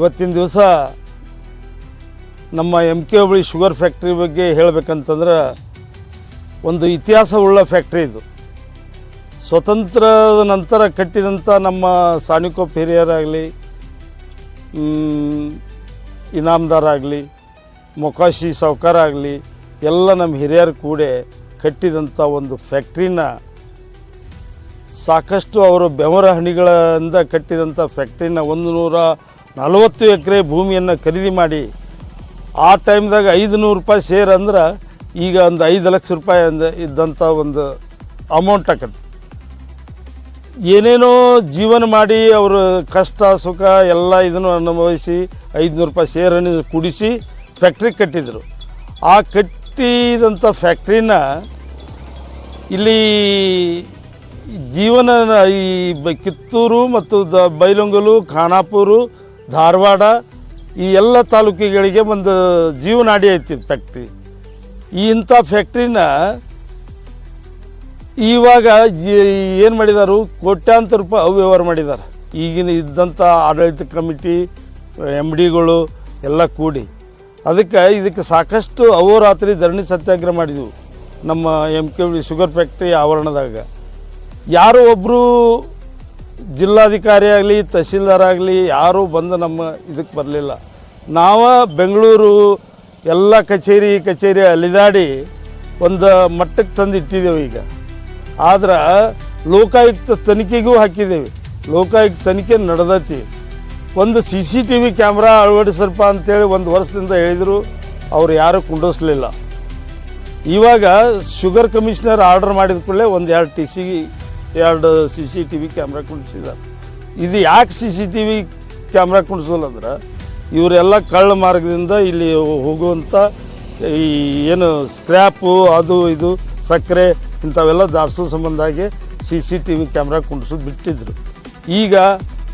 ಇವತ್ತಿನ ದಿವಸ ನಮ್ಮ MK ಹುಬ್ಬಳ್ಳಿ ಶುಗರ್ ಫ್ಯಾಕ್ಟ್ರಿ ಬಗ್ಗೆ ಹೇಳಬೇಕಂತಂದ್ರೆ ಒಂದು ಇತಿಹಾಸವುಳ್ಳ ಫ್ಯಾಕ್ಟ್ರಿ ಇದು. ಸ್ವತಂತ್ರದ ನಂತರ ಕಟ್ಟಿದಂಥ ನಮ್ಮ ಸಾನಿಕೋಪ್ ಹಿರಿಯರಾಗಲಿ, ಇನಾಮದಾರ ಆಗಲಿ, ಮೊಕಾಶಿ ಸಾವ್ಕಾರ ಆಗಲಿ, ಎಲ್ಲ ನಮ್ಮ ಹಿರಿಯರು ಕೂಡ ಕಟ್ಟಿದಂಥ ಒಂದು ಫ್ಯಾಕ್ಟ್ರಿನ ಸಾಕಷ್ಟು ಅವರು ಬೆವರ ಹಣಿಗಳಿಂದ ಕಟ್ಟಿದಂಥ ಫ್ಯಾಕ್ಟ್ರಿನ 140 ಎಕರೆ ಭೂಮಿಯನ್ನು ಖರೀದಿ ಮಾಡಿ ಆ ಟೈಮ್ದಾಗ 500 ರೂಪಾಯಿ ಶೇರ್ ಅಂದ್ರೆ ಈಗ ಒಂದು 5 ಲಕ್ಷ ರೂಪಾಯಿ ಇದ್ದಂಥ ಒಂದು ಅಮೌಂಟ್ ಆಕತಿ. ಏನೇನೋ ಜೀವನ ಮಾಡಿ ಅವರು ಕಷ್ಟ ಸುಖ ಎಲ್ಲ ಇದನ್ನು ಅನುಭವಿಸಿ 500 ರೂಪಾಯಿ ಶೇರನ್ನು ಕುಡಿಸಿ ಫ್ಯಾಕ್ಟ್ರಿ ಕಟ್ಟಿದರು. ಆ ಕಟ್ಟಿದಂಥ ಫ್ಯಾಕ್ಟ್ರಿನ ಇಲ್ಲಿ ಜೀವನ ಈ ಕಿತ್ತೂರು ಮತ್ತು ಬೈಲೊಂಗಲು, ಖಾನಾಪುರ, ಧಾರವಾಡ ಈ ಎಲ್ಲ ತಾಲೂಕುಗಳಿಗೆ ಒಂದು ಜೀವನಾಡಿ ಐತಿ ಫ್ಯಾಕ್ಟ್ರಿ. ಇಂಥ ಫ್ಯಾಕ್ಟ್ರಿನ ಇವಾಗ ಏನು ಮಾಡಿದಾರು, ಕೋಟ್ಯಾಂತರ ರೂಪಾಯಿ ಅವ್ಯವಹಾರ ಮಾಡಿದ್ದಾರೆ. ಈಗಿನ ಇದ್ದಂಥ ಆಡಳಿತ ಕಮಿಟಿ MDಗಳು ಎಲ್ಲ ಕೂಡಿ ಇದಕ್ಕೆ ಸಾಕಷ್ಟು ಅಹೋರಾತ್ರಿ ಧರಣಿ ಸತ್ಯಾಗ್ರಹ ಮಾಡಿದ್ವು ನಮ್ಮ MK ಹುಬ್ಬಳ್ಳಿ ಶುಗರ್ ಫ್ಯಾಕ್ಟ್ರಿ ಆವರಣದಾಗ. ಯಾರು ಒಬ್ಬರು ಜಿಲ್ಲಾಧಿಕಾರಿ ಆಗಲಿ, ತಹಸೀಲ್ದಾರ್ ಆಗಲಿ ಯಾರೂ ಬಂದು ನಮ್ಮ ಇದಕ್ಕೆ ಬರಲಿಲ್ಲ. ನಾವು ಬೆಂಗಳೂರು ಎಲ್ಲ ಕಚೇರಿ ಅಲಿದಾಡಿ ಒಂದು ಮಟ್ಟಕ್ಕೆ ತಂದು ಇಟ್ಟಿದ್ದೇವೆ. ಈಗ ಆದ್ರೆ ಲೋಕಾಯುಕ್ತ ತನಿಖೆಗೂ ಹಾಕಿದ್ದೇವೆ. ಲೋಕಾಯುಕ್ತ ತನಿಖೆ ನಡೆದೈತಿ. ಒಂದು CCTV ಕ್ಯಾಮ್ರಾ ಅಳವಡಿಸಲ್ಪ ಅಂತೇಳಿ 1 ವರ್ಷದಿಂದ ಹೇಳಿದರು, ಅವ್ರು ಯಾರೂ ಕುಂಡಿಸ್ಲಿಲ್ಲ. ಇವಾಗ ಶುಗರ್ ಕಮಿಷನರ್ ಆರ್ಡರ್ ಮಾಡಿದ ಕೂಡಲೇ 2 CCTV ಕ್ಯಾಮ್ರಾ ಕುಣಿಸಿದ್ದಾರೆ. ಇದು ಯಾಕೆ CCTV ಕ್ಯಾಮ್ರಾ ಕುಣಿಸೋಲ್ಲ ಅಂದ್ರೆ ಇವರೆಲ್ಲ ಕಳ್ಳ ಮಾರ್ಗದಿಂದ ಇಲ್ಲಿ ಹೋಗುವಂಥ ಈ ಏನು ಸ್ಕ್ರ್ಯಾಪು ಅದು ಇದು ಸಕ್ಕರೆ ಇಂಥವೆಲ್ಲ ದಾರಿಸೋ ಸಂಬಂಧಾಗಿ CCTV ಕ್ಯಾಮ್ರಾ ಕುಣಿಸೋದು ಬಿಟ್ಟಿದ್ರು. ಈಗ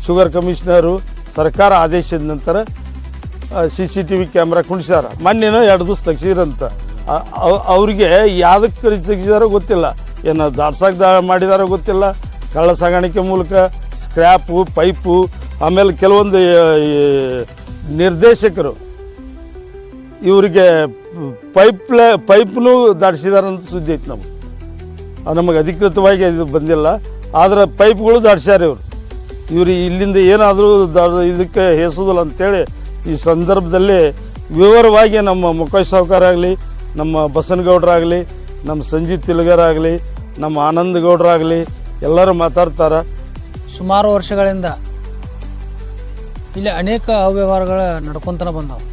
ಶುಗರ್ ಕಮಿಷನರು ಸರ್ಕಾರ ಆದೇಶದ ನಂತರ CCTV ಕ್ಯಾಮ್ರಾ ಕುಣಿಸ್ಯಾರ. ಮೊನ್ನೆನೋ 2 ದಿವಸ ತೆಗ್ಸಿದ್ರಂತ. ಅವ್ರಿಗೆ ಯಾವುದಕ್ಕೆ ತೆಗ್ಸಿದಾರೋ ಗೊತ್ತಿಲ್ಲ, ಏನು ದಾಡ್ಸಾಗ ಮಾಡಿದಾರೋ ಗೊತ್ತಿಲ್ಲ. ಕಳ್ಳ ಸಾಗಾಣಿಕೆ ಮೂಲಕ ಸ್ಕ್ರ್ಯಾಪು, ಪೈಪು, ಆಮೇಲೆ ಕೆಲವೊಂದು ನಿರ್ದೇಶಕರು ಇವರಿಗೆ ಪೈಪ್ನೂ ದಾಡ್ಸಿದಾರಂತ ಸುದ್ದಿ ಐತೆ. ನಮಗೆ ಅಧಿಕೃತವಾಗಿ ಇದು ಬಂದಿಲ್ಲ, ಆದರೆ ಪೈಪ್ಗಳು ದಾಡ್ಸ್ಯಾರ ಇವರು ಇಲ್ಲಿಂದ ಏನಾದರೂ ಇದಕ್ಕೆ ಹೇಸೋದಿಲ್ಲ ಅಂಥೇಳಿ ಈ ಸಂದರ್ಭದಲ್ಲಿ ವಿವರವಾಗಿ ನಮ್ಮ ಮೊಕಾಶಿ ಸಾವ್ಕಾರ ಆಗಲಿ, ನಮ್ಮ ಬಸನಗೌಡರಾಗಲಿ, ನಮ್ಮ ಸಂಜೀತ್ ತಿಲಗರಾಗಲಿ, ನಮ್ಮ ಆನಂದ ಗೌಡರಾಗಲಿ ಎಲ್ಲರೂ ಮಾತಾಡ್ತಾರೆ. ಸುಮಾರು ವರ್ಷಗಳಿಂದ ಇಲ್ಲಿ ಅನೇಕ ಅವ್ಯವಹಾರಗಳು ನಡ್ಕೊತಾನೆ ಬಂದವು.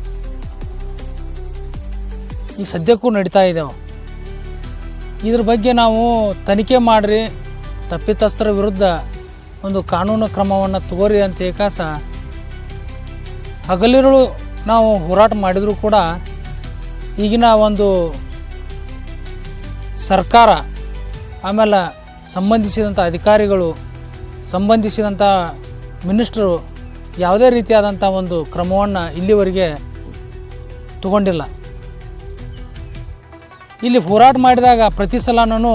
ಈ ಸದ್ಯಕ್ಕೂ ನಡೀತಾ ಇದ್ದಾವೆ. ಇದ್ರ ಬಗ್ಗೆ ನಾವು ತನಿಖೆ ಮಾಡಿರಿ, ತಪ್ಪಿತಸ್ಥರ ವಿರುದ್ಧ ಒಂದು ಕಾನೂನು ಕ್ರಮವನ್ನು ತಗೋರಿ ಅಂತ ಏಕಾಸ ಹಗಲಿರುಳು ನಾವು ಹೋರಾಟ ಮಾಡಿದರೂ ಕೂಡ ಈಗಿನ ಒಂದು ಸರ್ಕಾರ, ಆಮೇಲೆ ಸಂಬಂಧಿಸಿದಂಥ ಅಧಿಕಾರಿಗಳು, ಸಂಬಂಧಿಸಿದಂಥ ಮಿನಿಸ್ಟ್ರು ಯಾವುದೇ ರೀತಿಯಾದಂಥ ಒಂದು ಕ್ರಮವನ್ನು ಇಲ್ಲಿವರೆಗೆ ತಗೊಂಡಿಲ್ಲ. ಇಲ್ಲಿ ಹೋರಾಟ ಮಾಡಿದಾಗ ಪ್ರತಿ ಸಲನೂ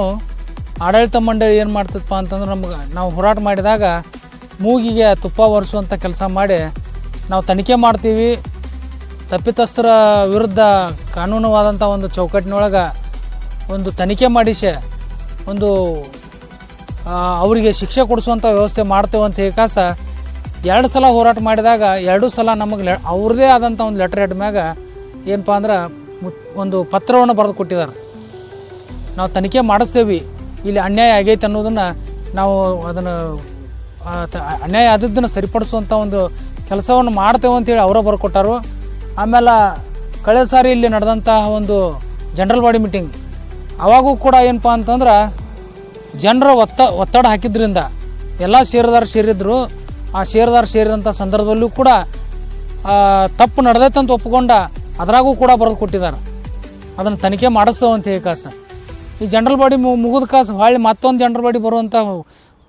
ಆಡಳಿತ ಮಂಡಳಿ ಏನು ಮಾಡ್ತದಪ್ಪ ಅಂತಂದ್ರೆ ನಾವು ಹೋರಾಟ ಮಾಡಿದಾಗ ಮೂಗಿಗೆ ತುಪ್ಪ ಒರೆಸುವಂಥ ಕೆಲಸ ಮಾಡಿ ನಾವು ತನಿಖೆ ಮಾಡ್ತೀವಿ, ತಪ್ಪಿತಸ್ಥರ ವಿರುದ್ಧ ಕಾನೂನುವಾದಂಥ ಒಂದು ಚೌಕಟ್ಟಿನೊಳಗೆ ಒಂದು ತನಿಖೆ ಮಾಡಿಸಿ ಒಂದು ಅವರಿಗೆ ಶಿಕ್ಷೆ ಕೊಡಿಸುವಂಥ ವ್ಯವಸ್ಥೆ ಮಾಡ್ತೇವೆ ಅಂತ ಏಕಾಸ 2 ಸಲ ಹೋರಾಟ ಮಾಡಿದಾಗ 2 ಸಲ ನಮಗೆ ಅವ್ರದ್ದೇ ಆದಂಥ ಒಂದು ಲೆಟರ್ ಹೆಡ್ ಮ್ಯಾಗ ಏನಪ್ಪ ಅಂದ್ರೆ ಒಂದು ಪತ್ರವನ್ನು ಬರೆದು ಕೊಟ್ಟಿದ್ದಾರೆ. ನಾವು ತನಿಖೆ ಮಾಡಿಸ್ತೇವೆ, ಇಲ್ಲಿ ಅನ್ಯಾಯ ಆಗೈತೆ ಅನ್ನೋದನ್ನು ನಾವು ಅದನ್ನು ಅನ್ಯಾಯ ಆದದ್ದನ್ನು ಸರಿಪಡಿಸುವಂಥ ಒಂದು ಕೆಲಸವನ್ನು ಮಾಡ್ತೇವೆ ಅಂತೇಳಿ ಅವರೇ ಬರ್ಕೊಟ್ಟಾರು. ಆಮೇಲೆ ಕಳೆದ ಸಾರಿ ಇಲ್ಲಿ ನಡೆದಂಥ ಒಂದು ಜನರಲ್ ಬಾಡಿ ಮೀಟಿಂಗ್ ಅವಾಗೂ ಕೂಡ ಏನಪ್ಪ ಅಂತಂದ್ರೆ ಜನರ ಒತ್ತಡ ಹಾಕಿದ್ರಿಂದ ಎಲ್ಲ ಷೇರುದಾರ ಸೇರಿದ್ರು. ಆ ಷೇರುದಾರ ಸೇರಿದಂಥ ಸಂದರ್ಭದಲ್ಲೂ ಕೂಡ ತಪ್ಪು ನಡೆದೈತೆ ಅಂತ ಒಪ್ಪಿಕೊಂಡ ಅದರಾಗೂ ಕೂಡ ಬರೆದು ಕೊಟ್ಟಿದ್ದಾರೆ. ಅದನ್ನು ತನಿಖೆ ಮಾಡಿಸ್ತೇವಂತ ಏಕಾಸ ಈ ಜನರಲ್ ಬಾಡಿ ಮುಗಿದ ಕಾಸು ಹೊಳ್ಳಿ ಮತ್ತೊಂದು ಜನರಲ್ ಬಾಡಿ ಬರುವಂಥ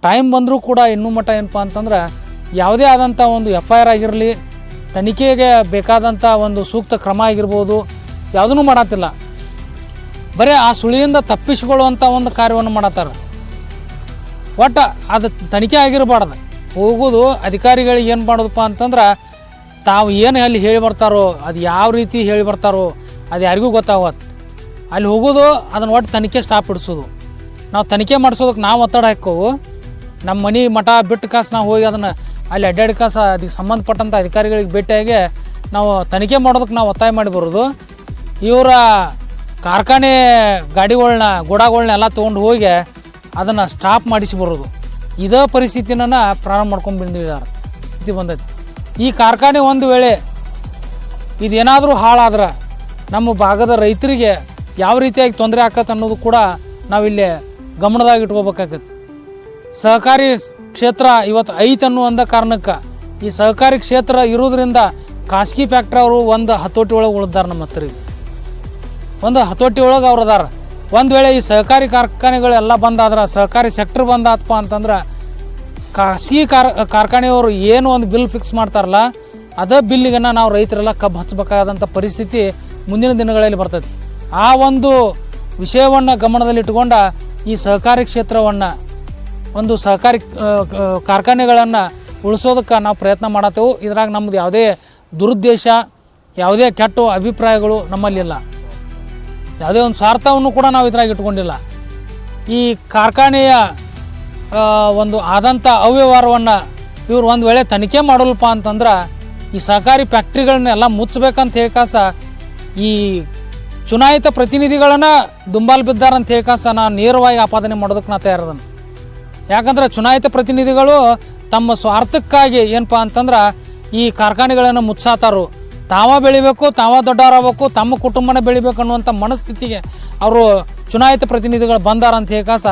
ಟೈಮ್ ಬಂದರೂ ಕೂಡ ಇನ್ನೂ ಮಟ್ಟ ಏನಪ್ಪ ಅಂತಂದ್ರೆ ಯಾವುದೇ ಆದಂಥ ಒಂದು FIR ಆಗಿರಲಿ, ತನಿಖೆಗೆ ಬೇಕಾದಂಥ ಒಂದು ಸೂಕ್ತ ಕ್ರಮ ಆಗಿರ್ಬೋದು, ಯಾವುದೂ ಮಾಡತ್ತಿಲ್ಲ. ಬರೀ ಆ ಸುಳಿಯಿಂದ ತಪ್ಪಿಸಿಕೊಳ್ಳುವಂಥ ಒಂದು ಕಾರ್ಯವನ್ನು ಮಾಡತ್ತಾರೆ. ಒಟ್ಟು ಅದು ತನಿಖೆ ಆಗಿರಬಾರ್ದು. ಹೋಗೋದು ಅಧಿಕಾರಿಗಳಿಗೆ ಏನು ಮಾಡೋದಪ್ಪ ಅಂತಂದ್ರೆ ತಾವು ಏನು ಅಲ್ಲಿ ಹೇಳಿ ಬರ್ತಾರೋ ಅದು ಯಾವ ರೀತಿ ಹೇಳಿ ಬರ್ತಾರೋ ಅದು ಯಾರಿಗೂ ಗೊತ್ತಾಗತ್ತೆ. ಅಲ್ಲಿ ಹೋಗೋದು ಅದನ್ನು ಒಟ್ಟು ತನಿಖೆ ಸ್ಟಾಪ್ ಇಡಿಸೋದು. ನಾವು ತನಿಖೆ ಮಾಡಿಸೋದಕ್ಕೆ ನಾವು ಒತ್ತಡ ಹಾಕೋವು. ನಮ್ಮ ಮನೆ ಮಠ ಬಿಟ್ಟು ಕಾಸು ನಾವು ಹೋಗಿ ಅದನ್ನು ಅಲ್ಲಿ ಅಡ್ಡಾಡಿ ಕಾಸು ಅದಕ್ಕೆ ಸಂಬಂಧಪಟ್ಟಂಥ ಅಧಿಕಾರಿಗಳಿಗೆ ಭೇಟಿಯಾಗಿ ನಾವು ತನಿಖೆ ಮಾಡೋದಕ್ಕೆ ನಾವು ಒತ್ತಾಯ ಮಾಡಿ ಬರೋದು. ಇವರ ಕಾರ್ಖಾನೆ ಗಾಡಿಗಳ್ನ ಗೋಡಾಗಳ್ನ ಎಲ್ಲ ತೊಗೊಂಡು ಹೋಗಿ ಅದನ್ನು ಸ್ಟಾಪ್ ಮಾಡಿಸಿ ಬರೋದು. ಇದೇ ಪರಿಸ್ಥಿತಿನ ಪ್ರಾರಂಭ ಮಾಡ್ಕೊಂಡು ಬಂದಿದ್ದಾರೆ. ಇದು ಬಂದೈತಿ. ಈ ಕಾರ್ಖಾನೆ ಒಂದು ವೇಳೆ ಇದೇನಾದರೂ ಹಾಳಾದ್ರೆ ನಮ್ಮ ಭಾಗದ ರೈತರಿಗೆ ಯಾವ ರೀತಿಯಾಗಿ ತೊಂದರೆ ಆಕತ್ತೆ ಅನ್ನೋದು ಕೂಡ ನಾವಿಲ್ಲಿ ಗಮನದಾಗ ಇಟ್ಕೋಬೇಕಾಗತ್ತೆ. ಸಹಕಾರಿ ಕ್ಷೇತ್ರ ಇವತ್ತು ಐತೆ ಅನ್ನುವಂಥ ಕಾರಣಕ್ಕೆ ಈ ಸಹಕಾರಿ ಕ್ಷೇತ್ರ ಇರೋದ್ರಿಂದ ಖಾಸಗಿ ಫ್ಯಾಕ್ಟ್ರಿ ಅವರು ಒಂದು ಹತೋಟಿ ಒಳಗೆ ಉಳಿದಾರೆ. ನಮ್ಮ ಹತ್ರ ಒಂದು ಹತೋಟಿ ಒಳಗೆ ಅವ್ರು ಅದಾರ. ಒಂದು ವೇಳೆ ಈ ಸಹಕಾರಿ ಕಾರ್ಖಾನೆಗಳೆಲ್ಲ ಬಂದಾದ್ರೆ, ಸಹಕಾರಿ ಸೆಕ್ಟ್ರ್ ಬಂದಾತಪ್ಪ ಅಂತಂದ್ರೆ ಖಾಸಗಿ ಕಾರ್ಖಾನೆಯವರು ಏನು ಒಂದು ಬಿಲ್ ಫಿಕ್ಸ್ ಮಾಡ್ತಾರಲ್ಲ ಅದೇ ಬಿಲ್ಲಿಗನ್ನು ನಾವು ರೈತರೆಲ್ಲ ಕಬ್ಬು ಹಚ್ಚಬೇಕಾದಂಥ ಪರಿಸ್ಥಿತಿ ಮುಂದಿನ ದಿನಗಳಲ್ಲಿ ಬರ್ತೈತಿ. ಆ ಒಂದು ವಿಷಯವನ್ನು ಗಮನದಲ್ಲಿಟ್ಟುಕೊಂಡ ಈ ಸಹಕಾರಿ ಕ್ಷೇತ್ರವನ್ನು, ಒಂದು ಸಹಕಾರಿ ಕಾರ್ಖಾನೆಗಳನ್ನು ಉಳಿಸೋದಕ್ಕೆ ನಾವು ಪ್ರಯತ್ನ ಮಾಡತ್ತೇವೆ. ಇದ್ರಾಗ ನಮ್ಮದು ಯಾವುದೇ ದುರುದ್ದೇಶ, ಯಾವುದೇ ಕೆಟ್ಟ ಅಭಿಪ್ರಾಯಗಳು ನಮ್ಮಲ್ಲಿಲ್ಲ. ಯಾವುದೇ ಒಂದು ಸ್ವಾರ್ಥವನ್ನು ಕೂಡ ನಾವು ಇದ್ರಾಗ ಇಟ್ಕೊಂಡಿಲ್ಲ. ಈ ಕಾರ್ಖಾನೆಯ ಒಂದು ಆದಂಥ ಅವ್ಯವಹಾರವನ್ನು ಇವ್ರು ಒಂದು ವೇಳೆ ತನಿಖೆ ಮಾಡಲ್ಲಪ್ಪ ಅಂತಂದ್ರೆ ಈ ಸಹಕಾರಿ ಫ್ಯಾಕ್ಟ್ರಿಗಳನ್ನೆಲ್ಲ ಮುಚ್ಚಬೇಕಂತ ಹೇಳ್ಕಾಸ ಈ ಚುನಾಯಿತ ಪ್ರತಿನಿಧಿಗಳನ್ನು ದುಂಬಾಲು ಬಿದ್ದಾರಂತ ಹೇಳ್ಕಾಸ ನಾನು ನೇರವಾಗಿ ಆಪಾದನೆ ಮಾಡೋದಕ್ಕೆ ನಾ ತಯಾರದನು. ಯಾಕಂದ್ರೆ ಚುನಾಯಿತ ಪ್ರತಿನಿಧಿಗಳು ತಮ್ಮ ಸ್ವಾರ್ಥಕ್ಕಾಗಿ ಏನಪ್ಪ ಅಂತಂದ್ರೆ ಈ ಕಾರ್ಖಾನೆಗಳನ್ನು ಮುಚ್ಚಾತಾರು. ತಾವ ಬೆಳಿಬೇಕು, ತಾವ ದೊಡ್ಡವರಾಗಬೇಕು, ತಮ್ಮ ಕುಟುಂಬನ ಬೆಳಿಬೇಕು ಅನ್ನುವಂಥ ಮನಸ್ಥಿತಿಗೆ ಅವರು ಚುನಾಯಿತ ಪ್ರತಿನಿಧಿಗಳು ಬಂದಾರಂತ ಹೇಳ್ಕಾಸ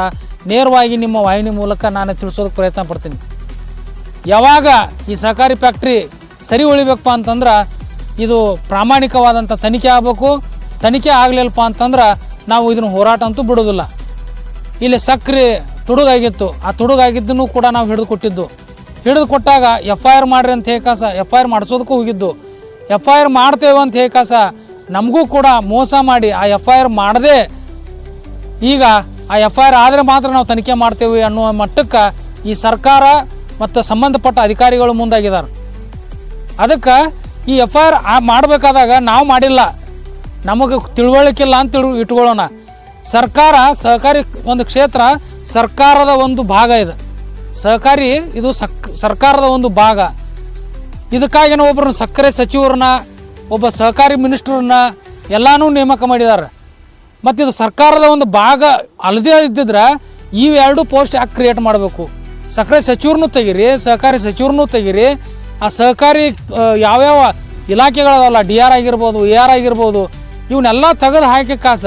ನೇರವಾಗಿ ನಿಮ್ಮ ವಾಹಿನಿ ಮೂಲಕ ನಾನು ತಿಳಿಸೋದಕ್ಕೆ ಪ್ರಯತ್ನ ಪಡ್ತೀನಿ. ಯಾವಾಗ ಈ ಸಹಕಾರಿ ಫ್ಯಾಕ್ಟ್ರಿ ಸರಿ ಉಳಿಬೇಕಪ್ಪ ಅಂತಂದ್ರೆ ಇದು ಪ್ರಾಮಾಣಿಕವಾದಂಥ ತನಿಖೆ ಆಗಬೇಕು. ತನಿಖೆ ಆಗಲಿಲ್ಲಪ್ಪ ಅಂತಂದ್ರೆ ನಾವು ಇದನ್ನು ಹೋರಾಟ ಅಂತೂ ಬಿಡೋದಿಲ್ಲ. ಇಲ್ಲಿ ಸಕ್ರೆ ತುಡುಗಾಗಿತ್ತು, ಆ ತುಡುಗಾಗಿದ್ದನ್ನು ಕೂಡ ನಾವು ಹಿಡಿದು ಕೊಟ್ಟಾಗ FIR ಮಾಡ್ರಿ ಅಂತ ಹೇಳ್ಕಾಸ FIR ಮಾಡಿಸೋದಕ್ಕೂ ಹೋಗಿದ್ದು. FIR ಮಾಡ್ತೇವೆ ಅಂತ ಹೇಳ್ಕಾಸ ನಮಗೂ ಕೂಡ ಮೋಸ ಮಾಡಿ ಆ FIR ಮಾಡದೆ ಈಗ ಆ FIR ಆದರೆ ಮಾತ್ರ ನಾವು ತನಿಖೆ ಮಾಡ್ತೇವೆ ಅನ್ನುವ ಮಟ್ಟಕ್ಕೆ ಈ ಸರ್ಕಾರ ಮತ್ತು ಸಂಬಂಧಪಟ್ಟ ಅಧಿಕಾರಿಗಳು ಮುಂದಾಗಿದ್ದಾರೆ. ಅದಕ್ಕೆ ಈ FIR ಮಾಡಬೇಕಾದಾಗ ನಾವು ಮಾಡಿಲ್ಲ, ನಮಗೆ ತಿಳುವಳಿಕಿಲ್ಲ ಅಂತ ಇಟ್ಕೊಳ್ಳೋಣ. ಸರ್ಕಾರ ಸಹಕಾರಿ ಒಂದು ಕ್ಷೇತ್ರ ಸರ್ಕಾರದ ಒಂದು ಭಾಗ ಇದೆ. ಸಹಕಾರಿ ಇದು ಸರ್ಕಾರದ ಒಂದು ಭಾಗ. ಇದಕ್ಕಾಗಿ ನಾವು ಒಬ್ಬರನ್ನ ಸಕ್ಕರೆ ಸಚಿವರನ್ನ, ಒಬ್ಬ ಸಹಕಾರಿ ಮಿನಿಸ್ಟ್ರನ್ನ ಎಲ್ಲನೂ ನೇಮಕ ಮಾಡಿದ್ದಾರೆ. ಮತ್ತು ಇದು ಸರ್ಕಾರದ ಒಂದು ಭಾಗ ಅಲ್ಲದೇ ಇದ್ದಿದ್ರೆ ಇವೆರಡು ಪೋಸ್ಟ್ ಯಾಕೆ ಕ್ರಿಯೇಟ್ ಮಾಡಬೇಕು? ಸಕ್ಕರೆ ಸಚಿವರನ್ನೂ ತೆಗೀರಿ, ಸಹಕಾರಿ ಸಚಿವರನ್ನೂ ತೆಗೀರಿ. ಆ ಸಹಕಾರಿ ಯಾವ್ಯಾವ ಇಲಾಖೆಗಳದಲ್ಲ, DR ಆಗಿರ್ಬೋದು, AR ಆಗಿರ್ಬೋದು, ಇವನ್ನೆಲ್ಲ ತೆಗೆದು ಹಾಕಿ ಕಾಸ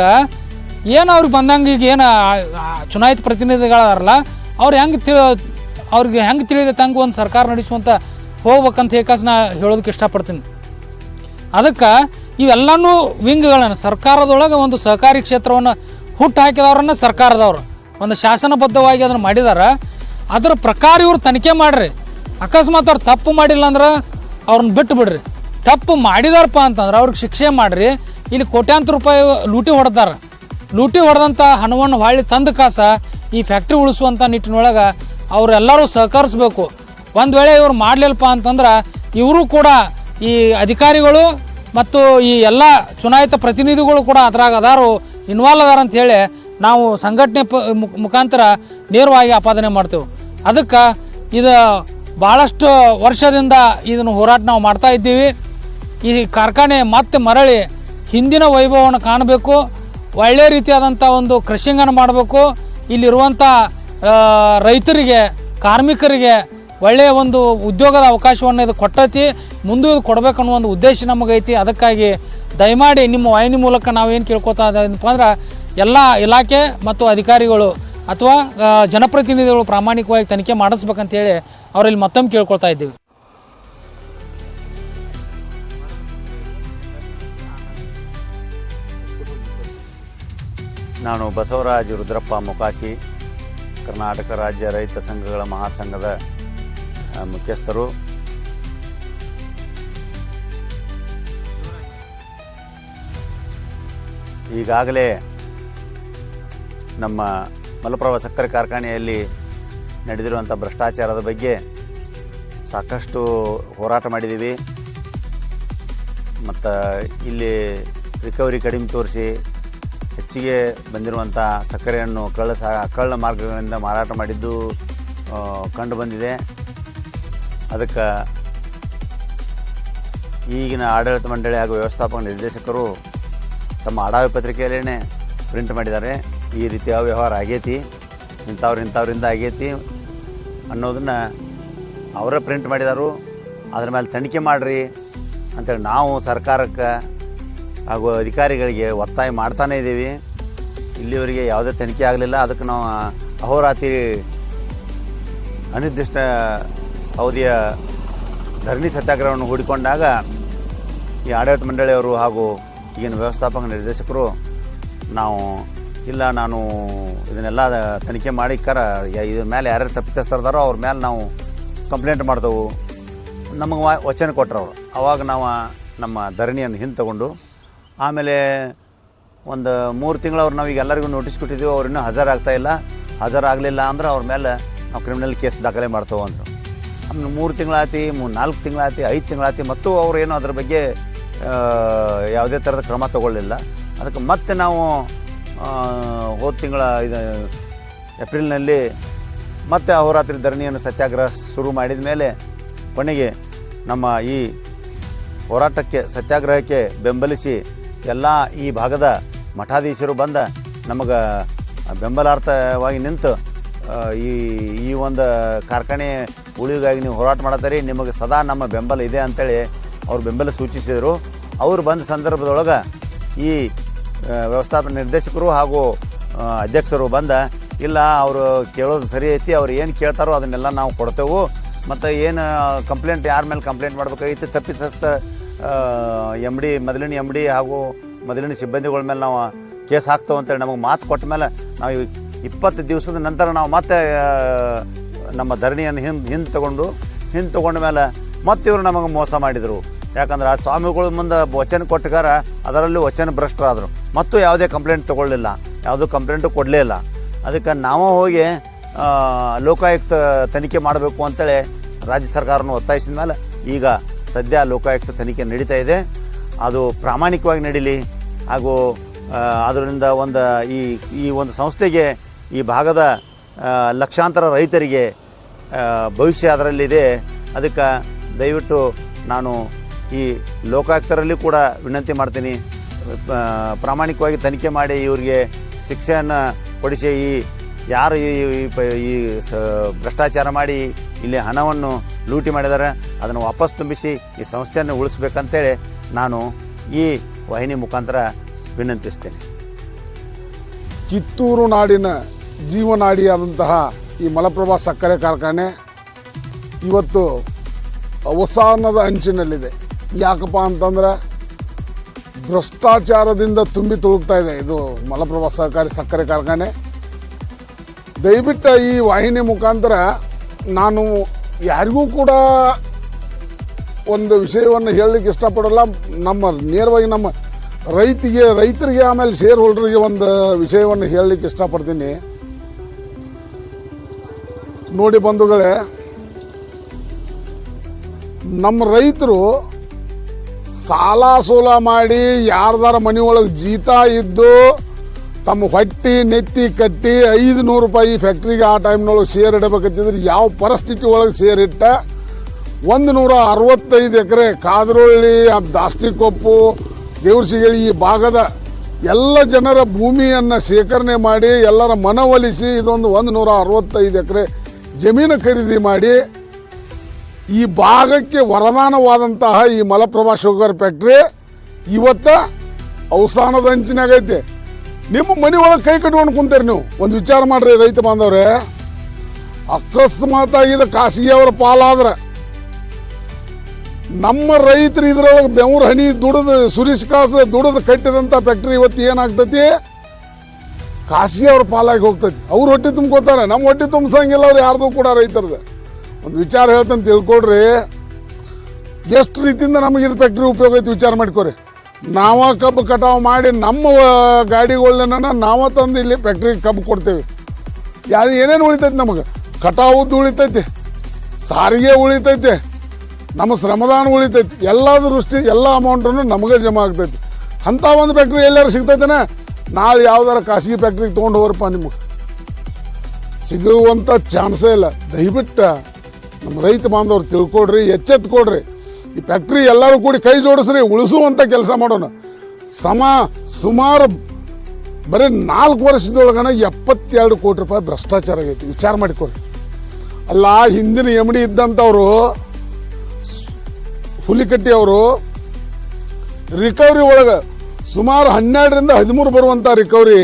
ಏನು ಅವ್ರಿಗೆ ಬಂದಂಗೆ ಈಗ ಏನು ಚುನಾಯಿತ ಪ್ರತಿನಿಧಿಗಳಾರಲ್ಲ ಅವ್ರಿಗೆ ಹೆಂಗೆ ತಿಳಿದ ತಂಗ ಒಂದು ಸರ್ಕಾರ ನಡೆಸುವಂಥ ಹೋಗ್ಬೇಕಂತ ಹೇಕಾಸ ನಾ ಹೇಳೋದಕ್ಕೆ ಇಷ್ಟಪಡ್ತೀನಿ. ಅದಕ್ಕೆ ಇವೆಲ್ಲನೂ ವಿಂಗ್ಗಳನ್ನು ಸರ್ಕಾರದೊಳಗೆ ಒಂದು ಸಹಕಾರಿ ಕ್ಷೇತ್ರವನ್ನು ಹುಟ್ಟು ಹಾಕಿದವ್ರನ್ನ ಸರ್ಕಾರದವ್ರು ಒಂದು ಶಾಸನಬದ್ಧವಾಗಿ ಅದನ್ನು ಮಾಡಿದಾರೆ. ಅದರ ಪ್ರಕಾರ ಇವ್ರು ತನಿಖೆ ಮಾಡಿರಿ. ಅಕಸ್ಮಾತ್ ಅವ್ರು ತಪ್ಪು ಮಾಡಿಲ್ಲ ಅಂದ್ರೆ ಅವ್ರನ್ನ ಬಿಟ್ಟು ಬಿಡ್ರಿ. ತಪ್ಪು ಮಾಡಿದಾರಪ್ಪ ಅಂತಂದ್ರೆ ಅವ್ರಿಗೆ ಶಿಕ್ಷೆ ಮಾಡಿರಿ. ಇಲ್ಲಿ ಕೋಟ್ಯಾಂತರ ರೂಪಾಯಿ ಲೂಟಿ ಹೊಡೆದಂಥ ಹಣವನ್ನು ಹೊಳ್ಳಿ ತಂದು ಕಾಸ ಈ ಫ್ಯಾಕ್ಟ್ರಿ ಉಳಿಸುವಂಥ ನಿಟ್ಟಿನೊಳಗೆ ಅವರೆಲ್ಲರೂ ಸಹಕರಿಸ್ಬೇಕು. ಒಂದು ವೇಳೆ ಇವ್ರು ಮಾಡಲಿಲ್ಲಪ್ಪ ಅಂತಂದ್ರೆ ಇವರು ಕೂಡ ಈ ಅಧಿಕಾರಿಗಳು ಮತ್ತು ಈ ಎಲ್ಲ ಚುನಾಯಿತ ಪ್ರತಿನಿಧಿಗಳು ಕೂಡ ಅದ್ರಾಗ ಅದಾರು ಇನ್ವಾಲ್ವ್ ಅದಾರ ಅಂತ ಹೇಳಿ ನಾವು ಸಂಘಟನೆ ಮುಖಾಂತರ ನೇರವಾಗಿ ಆಪಾದನೆ ಮಾಡ್ತೇವೆ. ಅದಕ್ಕೆ ಇದು ಭಾಳಷ್ಟು ವರ್ಷದಿಂದ ಇದನ್ನು ಹೋರಾಟ ನಾವು ಮಾಡ್ತಾ ಇದ್ದೀವಿ. ಈ ಕಾರ್ಖಾನೆ ಮತ್ತೆ ಮರಳಿ ಹಿಂದಿನ ವೈಭವವನ್ನು ಕಾಣಬೇಕು. ಒಳ್ಳೆಯ ರೀತಿಯಾದಂಥ ಒಂದು ಕ್ರಷಿಂಗನ್ನು ಮಾಡಬೇಕು. ಇಲ್ಲಿರುವಂಥ ರೈತರಿಗೆ, ಕಾರ್ಮಿಕರಿಗೆ ಒಳ್ಳೆಯ ಒಂದು ಉದ್ಯೋಗದ ಅವಕಾಶವನ್ನು ಇದು ಕೊಟ್ಟೈತಿ, ಮುಂದೆ ಇದು ಕೊಡಬೇಕನ್ನೋ ಒಂದು ಉದ್ದೇಶ ನಮಗೈತಿ. ಅದಕ್ಕಾಗಿ ದಯಮಾಡಿ ನಿಮ್ಮ ವಾಹಿನಿ ಮೂಲಕ ನಾವೇನು ಕೇಳ್ಕೊತಾ ಇದ್ದೀನಪ್ಪ ಅಂದ್ರೆ ಎಲ್ಲ ಇಲಾಖೆ ಮತ್ತು ಅಧಿಕಾರಿಗಳು ಅಥವಾ ಜನಪ್ರತಿನಿಧಿಗಳು ಪ್ರಾಮಾಣಿಕವಾಗಿ ತನಿಖೆ ಮಾಡಿಸ್ಬೇಕಂತೇಳಿ ಅವರಲ್ಲಿ ಮತ್ತೊಮ್ಮೆ ಕೇಳ್ಕೊಳ್ತಾ ಇದ್ದೀವಿ. ನಾನು ಬಸವರಾಜ್ ರುದ್ರಪ್ಪ ಮೊಕಾಶಿ, ಕರ್ನಾಟಕ ರಾಜ್ಯ ರೈತ ಸಂಘಗಳ ಮಹಾಸಂಘದ ಮುಖ್ಯಸ್ಥರು. ಈಗಾಗಲೇ ನಮ್ಮ ಮಲಪ್ರಭಾ ಸಕ್ಕರೆ ಕಾರ್ಖಾನೆಯಲ್ಲಿ ನಡೆದಿರುವಂಥ ಭ್ರಷ್ಟಾಚಾರದ ಬಗ್ಗೆ ಸಾಕಷ್ಟು ಹೋರಾಟ ಮಾಡಿದ್ದೀವಿ. ಮತ್ತು ಇಲ್ಲಿ ರಿಕವರಿ ಕಡಿಮೆ ತೋರಿಸಿ ಹೆಚ್ಚಿಗೆ ಬಂದಿರುವಂಥ ಸಕ್ಕರೆಯನ್ನು ಕಳ್ಳ ಮಾರ್ಗಗಳಿಂದ ಮಾರಾಟ ಮಾಡಿದ್ದು ಕಂಡು ಬಂದಿದೆ. ಅದಕ್ಕೆ ಈಗಿನ ಆಡಳಿತ ಮಂಡಳಿ ಹಾಗೂ ವ್ಯವಸ್ಥಾಪಕ ನಿರ್ದೇಶಕರು ತಮ್ಮ ಆಡಳಿತ ಪತ್ರಿಕೆಯಲ್ಲೇ ಪ್ರಿಂಟ್ ಮಾಡಿದ್ದಾರೆ. ಈ ರೀತಿಯ ವ್ಯವಹಾರ ಆಗೈತಿ, ಇಂಥವ್ರಿಂದ ಆಗೈತಿ ಅನ್ನೋದನ್ನು ಅವರೇ ಪ್ರಿಂಟ್ ಮಾಡಿದಾರು. ಅದ್ರ ಮೇಲೆ ತನಿಖೆ ಮಾಡಿರಿ ಅಂತೇಳಿ ನಾವು ಸರ್ಕಾರಕ್ಕೆ ಹಾಗೂ ಅಧಿಕಾರಿಗಳಿಗೆ ಒತ್ತಾಯ ಮಾಡ್ತಾನೇ ಇದ್ದೀವಿ. ಇಲ್ಲಿವರೆಗೆ ಯಾವುದೇ ತನಿಖೆ ಆಗಲಿಲ್ಲ. ಅದಕ್ಕೆ ನಾವು ಅಹೋರಾತ್ರಿ ಅನಿರ್ದಿಷ್ಟ ಅವಧಿಯ ಧರಣಿ ಸತ್ಯಾಗ್ರಹವನ್ನು ಹೂಡಿಕೊಂಡಾಗ ಈ ಆಡಳಿತ ಮಂಡಳಿಯವರು ಹಾಗೂ ಈಗಿನ ವ್ಯವಸ್ಥಾಪಕ ನಿರ್ದೇಶಕರು ನಾನು ಇದನ್ನೆಲ್ಲ ತನಿಖೆ ಮಾಡಿ ಇದ್ರ ಮೇಲೆ ಯಾರ್ಯಾರು ತಪ್ಪಿತಸ್ಥರಿದಾರೋ ಅವ್ರ ಮೇಲೆ ನಾವು ಕಂಪ್ಲೇಂಟ್ ಮಾಡ್ತೇವೆ ನಮಗೆ ವಚನ ಕೊಟ್ಟರು ಅವರು. ಆವಾಗ ನಾವು ನಮ್ಮ ಧರಣಿಯನ್ನು ಹಿಂದೆ ಆಮೇಲೆ ಒಂದು 3 ತಿಂಗಳು ಅವ್ರು ನಾವೀಗ ಎಲ್ಲರಿಗೂ ನೋಟಿಸ್ ಕೊಟ್ಟಿದ್ದೀವಿ. ಅವ್ರು ಇನ್ನೂ ಹಾಜರಾಗಲಿಲ್ಲ ಅಂದ್ರೆ ಅವ್ರ ಮೇಲೆ ನಾವು ಕ್ರಿಮಿನಲ್ ಕೇಸ್ ದಾಖಲೆ ಮಾಡ್ತೇವೆ ಅಂದರು. ಆಮೇಲೆ 3 ತಿಂಗಳಾತಿ 4 ತಿಂಗಳಾತಿ 5 ತಿಂಗಳಾತಿ ಮತ್ತು ಅವ್ರು ಏನೋ ಅದ್ರ ಬಗ್ಗೆ ಯಾವುದೇ ಥರದ ಕ್ರಮ ತಗೊಳ್ಳಿಲ್ಲ. ಅದಕ್ಕೆ ಮತ್ತೆ ನಾವು ಹೋದ ತಿಂಗಳ ಏಪ್ರಿಲ್ನಲ್ಲಿ ಮತ್ತೆ ಅಹೋರಾತ್ರಿ ಧರಣಿಯನ್ನು ಸತ್ಯಾಗ್ರಹ ಶುರು ಮಾಡಿದ ಮೇಲೆ ಕೊನೆಗೆ ನಮ್ಮ ಈ ಹೋರಾಟಕ್ಕೆ ಸತ್ಯಾಗ್ರಹಕ್ಕೆ ಬೆಂಬಲಿಸಿ ಎಲ್ಲ ಈ ಭಾಗದ ಮಠಾಧೀಶರು ಬಂದ ನಮಗೆ ಬೆಂಬಲಾರ್ಥವಾಗಿ ನಿಂತು ಈ ಒಂದು ಕಾರ್ಖಾನೆ ಉಳಿಗಾಗಿ ನೀವು ಹೋರಾಟ ಮಾಡತ್ತೀರಿ, ನಿಮಗೆ ಸದಾ ನಮ್ಮ ಬೆಂಬಲ ಇದೆ ಅಂಥೇಳಿ ಅವ್ರು ಬೆಂಬಲ ಸೂಚಿಸಿದರು. ಅವರು ಬಂದ ಸಂದರ್ಭದೊಳಗೆ ಈ ವ್ಯವಸ್ಥಾಪನಾ ನಿರ್ದೇಶಕರು ಹಾಗೂ ಅಧ್ಯಕ್ಷರು ಇಲ್ಲ ಅವರು ಕೇಳೋದು ಸರಿ ಐತಿ, ಅವ್ರು ಏನು ಕೇಳ್ತಾರೋ ಅದನ್ನೆಲ್ಲ ನಾವು ಕೊಡ್ತೇವೆ, ಮತ್ತು ಏನು ಕಂಪ್ಲೇಂಟ್ ಯಾರ ಮೇಲೆ ಕಂಪ್ಲೇಂಟ್ ಮಾಡಬೇಕಾಗಿತ್ತು ತಪ್ಪಿತಸ್ಥ ಮೊದಲಿನ ಎಮ್ ಡಿ ಹಾಗೂ ಮೊದಲಿನ ಸಿಬ್ಬಂದಿಗಳ ಮೇಲೆ ನಾವು ಕೇಸ್ ಹಾಕ್ತೇವೆ ಅಂತೇಳಿ ನಮಗೆ ಮಾತು ಕೊಟ್ಟ ಮೇಲೆ ನಾವು 20 ದಿವಸದ ನಂತರ ನಾವು ಮತ್ತೆ ನಮ್ಮ ಧರಣಿಯನ್ನು ಹಿಂದೆ ತಗೊಂಡ ಮೇಲೆ ಮತ್ತೆ ಇವರು ನಮಗೆ ಮೋಸ ಮಾಡಿದರು. ಯಾಕಂದ್ರೆ ಆ ಸ್ವಾಮಿಗಳ ಮುಂದೆ ವಚನ ಕೊಟ್ಟಗಾರ ಅದರಲ್ಲೂ ವಚನ ಭ್ರಷ್ಟರಾದರು. ಮತ್ತು ಯಾವುದೇ ಕಂಪ್ಲೇಂಟ್ ತೊಗೊಳ್ಳಿಲ್ಲ, ಯಾವುದೂ ಕಂಪ್ಲೇಂಟು ಕೊಡಲೇ ಇಲ್ಲ. ಅದಕ್ಕೆ ನಾವು ಹೋಗಿ ಲೋಕಾಯುಕ್ತ ತನಿಖೆ ಮಾಡಬೇಕು ಅಂತೇಳಿ ರಾಜ್ಯ ಸರ್ಕಾರವನ್ನು ಒತ್ತಾಯಿಸಿದ ಮೇಲೆ ಈಗ ಸದ್ಯ ಲೋಕಾಯುಕ್ತ ತನಿಖೆ ನಡೀತಾ ಇದೆ. ಅದು ಪ್ರಾಮಾಣಿಕವಾಗಿ ನಡೀಲಿ ಹಾಗೂ ಅದರಿಂದ ಈ ಒಂದು ಸಂಸ್ಥೆಗೆ ಈ ಭಾಗದ ಲಕ್ಷಾಂತರ ರೈತರಿಗೆ ಭವಿಷ್ಯ ಅದರಲ್ಲಿದೆ. ಅದಕ್ಕೆ ದಯವಿಟ್ಟು ನಾನು ಈ ಲೋಕಾಯುಕ್ತರಲ್ಲಿ ಕೂಡ ವಿನಂತಿ ಮಾಡ್ತೀನಿ, ಪ್ರಾಮಾಣಿಕವಾಗಿ ತನಿಖೆ ಮಾಡಿ ಇವರಿಗೆ ಶಿಕ್ಷೆಯನ್ನು ಕೊಡಿಸಿ ಯಾರು ಈ ಭ್ರಷ್ಟಾಚಾರ ಮಾಡಿ ಇಲ್ಲಿ ಹಣವನ್ನು ಲೂಟಿ ಮಾಡಿದ್ದಾರೆ ಅದನ್ನು ವಾಪಸ್ ತುಂಬಿಸಿ ಈ ಸಂಸ್ಥೆಯನ್ನು ಉಳಿಸ್ಬೇಕಂತೇಳಿ ನಾನು ಈ ವಾಹಿನಿ ಮುಖಾಂತರ ವಿನಂತಿಸ್ತೇನೆ. ಕಿತ್ತೂರು ನಾಡಿನ ಜೀವನಾಡಿಯಾದಂತಹ ಈ ಮಲಪ್ರಭಾ ಸಕ್ಕರೆ ಕಾರ್ಖಾನೆ ಇವತ್ತು ಅವಸಾನದ ಅಂಚಿನಲ್ಲಿದೆ. ಯಾಕಪ್ಪ ಅಂತಂದ್ರೆ ಭ್ರಷ್ಟಾಚಾರದಿಂದ ತುಂಬಿ ತುಳುಕ್ತಾ ಇದೆ ಇದು ಮಲಪ್ರಭಾ ಸಹಕಾರಿ ಸಕ್ಕರೆ ಕಾರ್ಖಾನೆ. ದಯವಿಟ್ಟು ಈ ವಾಹಿನಿ ಮುಖಾಂತರ ನಾನು ಯಾರಿಗೂ ಕೂಡ ಒಂದು ವಿಷಯವನ್ನು ಹೇಳಲಿಕ್ಕೆ ಇಷ್ಟಪಡಲ್ಲ. ನೇರವಾಗಿ ನಮ್ಮ ರೈತರಿಗೆ ಆಮೇಲೆ ಶೇರ್ ಹೋಲ್ಡರಿಗೆ ಒಂದು ವಿಷಯವನ್ನು ಹೇಳಲಿಕ್ಕೆ ಇಷ್ಟಪಡ್ತೀನಿ. ನೋಡಿ ಬಂಧುಗಳೇ, ನಮ್ಮ ರೈತರು ಸಾಲ ಸೋಲ ಮಾಡಿ ಯಾರ್ದಾರ ಮನೆಯೊಳಗೆ ಜೀತ ಇದ್ದು ತಮ್ಮ ಹೊಟ್ಟಿ ನೆತ್ತಿ ಕಟ್ಟಿ 500 ರೂಪಾಯಿ ಫ್ಯಾಕ್ಟ್ರಿಗೆ ಆ ಟೈಮ್ನೊಳಗೆ ಶೇರ್ ಇಡಬೇಕಂತಿದ್ರೆ ಯಾವ ಪರಿಸ್ಥಿತಿ ಒಳಗೆ ಶೇರ್ ಇಟ್ಟ 165 ಎಕರೆ ಕಾದ್ರೊಳ್ಳಿ, ದಾಸ್ತಿಕೊಪ್ಪು, ದೇವ್ರಸಿಗೇಳಿ ಈ ಭಾಗದ ಎಲ್ಲ ಜನರ ಭೂಮಿಯನ್ನು ಶೇಖರಣೆ ಮಾಡಿ ಎಲ್ಲರ ಮನವೊಲಿಸಿ ಇದೊಂದು 165 ಎಕರೆ ಜಮೀನು ಖರೀದಿ ಮಾಡಿ ಈ ಭಾಗಕ್ಕೆ ವರದಾನವಾದಂತಹ ಈ ಮಲಪ್ರಭಾ ಶುಗರ್ ಫ್ಯಾಕ್ಟ್ರಿ ಇವತ್ತು ಅವಸಾನದ ಅಂಚಿನಾಗೈತೆ. ನಿಮ್ಮ ಮನೆ ಒಳಗೆ ಕೈ ಕಟ್ಕೊಂಡು ಕುಂತೀರಿ ನೀವು. ಒಂದು ವಿಚಾರ ಮಾಡ್ರಿ ರೈತ ಬಾಂಧವ್ರೆ, ಅಕಸ್ಮಾತಾಗಿದ ಖಾಸಗಿಯವರ ಪಾಲಾದ್ರೆ ನಮ್ಮ ರೈತರು ಇದ್ರೊಳಗೆ ಬೆವರು ಹನಿ ದುಡಿದು ಸುರಿಸ್ ಕಾಸು ದುಡಿದು ಕಟ್ಟಿದಂಥ ಫ್ಯಾಕ್ಟ್ರಿ ಇವತ್ತು ಏನಾಗ್ತೈತಿ, ಖಾಸಗಿಯವ್ರ ಪಾಲಾಗಿ ಹೋಗ್ತೈತಿ. ಅವ್ರು ಹೊಟ್ಟೆ ತುಂಬ್ಕೋತಾರೆ, ನಮ್ಮ ಹೊಟ್ಟೆ ತುಂಬಿಸಂಗಿಲ್ಲ ಅವ್ರು ಯಾರ್ದು ಕೂಡ ರೈತರದ್ದು. ಒಂದು ವಿಚಾರ ಹೇಳ್ತಾನೆ ತಿಳ್ಕೊಡ್ರಿ, ಎಷ್ಟು ರೀತಿಯಿಂದ ನಮಗೆ ಇದು ಫ್ಯಾಕ್ಟ್ರಿ ಉಪಯೋಗ ಐತಿ ವಿಚಾರ ಮಾಡ್ಕೊರಿ. ನಾವ ಕಬ್ಬು ಕಟಾವು ಮಾಡಿ ನಮ್ಮ ಗಾಡಿಗಳನ್ನ ನಾವ ತಂದು ಇಲ್ಲಿ ಫ್ಯಾಕ್ಟ್ರಿಗೆ ಕಬ್ಬು ಕೊಡ್ತೇವೆ. ಏನೇನು ಉಳಿತೈತಿ ನಮಗೆ, ಕಟಾವುದ್ದು ಉಳಿತೈತಿ, ಸಾರಿಗೆ ಉಳಿತೈತಿ, ನಮ್ಮ ಶ್ರಮದಾನ ಉಳಿತೈತಿ, ಎಲ್ಲ ದೃಷ್ಟಿ ಎಲ್ಲ ಅಮೌಂಟನ್ನು ನಮಗೆ ಜಮಾ ಆಗ್ತೈತಿ. ಅಂಥ ಒಂದು ಫ್ಯಾಕ್ಟ್ರಿ ಎಲ್ಲಾರು ಸಿಗ್ತೈತೇನೆ? ನಾಳೆ ಯಾವ್ದಾರ ಖಾಸಗಿ ಫ್ಯಾಕ್ಟ್ರಿಗೆ ತೊಗೊಂಡು ಹೋಗ್ರಪ್ಪ, ನಿಮಗೆ ಸಿಗುವಂಥ ಚಾನ್ಸೇ ಇಲ್ಲ. ದಯವಿಟ್ಟು ನಮ್ಮ ರೈತ ಬಾಂಧವ್ರು ತಿಳ್ಕೊಡ್ರಿ, ಎಚ್ಚೆತ್ಕೊಡ್ರಿ. ಈ ಫ್ಯಾಕ್ಟ್ರಿ ಎಲ್ಲರೂ ಕೂಡಿ ಕೈ ಜೋಡಿಸ್ರಿ, ಉಳಿಸುವಂಥ ಕೆಲಸ ಮಾಡೋಣ. ಸುಮಾರು ಬರೀ 4 ವರ್ಷದೊಳಗನ 72 ಕೋಟಿ ರೂಪಾಯಿ ಭ್ರಷ್ಟಾಚಾರ ಆಗೈತಿ. ವಿಚಾರ ಮಾಡಿಕೊಡ್ರಿ. ಅಲ್ಲ, ಹಿಂದಿನ MD ಇದ್ದಂಥವ್ರು ಹುಲಿಕಟ್ಟಿ ಅವರು ರಿಕವರಿ ಒಳಗೆ ಸುಮಾರು 12ರಿಂದ 13 ಬರುವಂಥ ರಿಕವರಿ